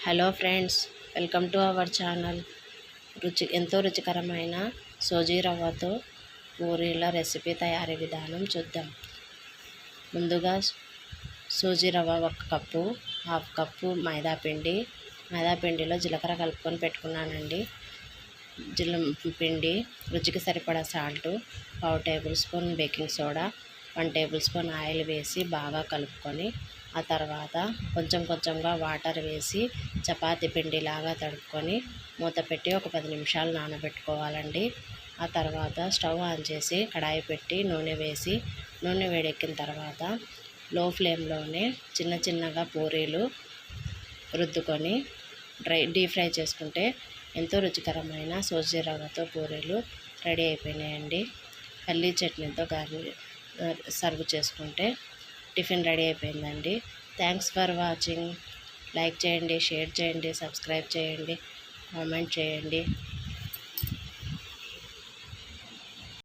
Hello friends, welcome to our channel. ఎంతో రుచికరమైన సోజీ రవ్వతో పూరీల రెసిపీ తయారీ విధానం చూద్దాం. ముందుగా సోజీ రవ్వ 1 కప్పు, హాఫ్ కప్పు మైదాపిండిలో జీలకర్ర కలుపుకొని పెట్టుకున్నానండి. పిండి, రుచికి సరిపడా salt, 1/2 table spoon baking soda, 1 table spoon oil వేసి బాగా కలుపుకొని ఆ తర్వాత కొంచెంగా వాటర్ వేసి చపాతీ పిండిలాగా తడుపుకొని మూత పెట్టి ఒక 10 నిమిషాలు నానబెట్టుకోవాలండి. ఆ తర్వాత స్టవ్ ఆన్ చేసి కడాయి పెట్టి నూనె వేసి నూనె వేడెక్కిన తర్వాత లో ఫ్లేమ్లోనే చిన్నగా పూరీలు రుద్దుకొని డీప్ ఫ్రై చేసుకుంటే ఎంతో రుచికరమైన సోజీ రవ్వతో పూరీలు రెడీ అయిపోయినాయండి. పల్లీ చట్నీతో సర్వ్ చేసుకుంటే టిఫిన్ రెడీ అయిపోయిందండి. Thanks for watching. లైక్ చేయండి, షేర్ చేయండి, సబ్స్క్రైబ్ చేయండి, కామెంట్ చేయండి.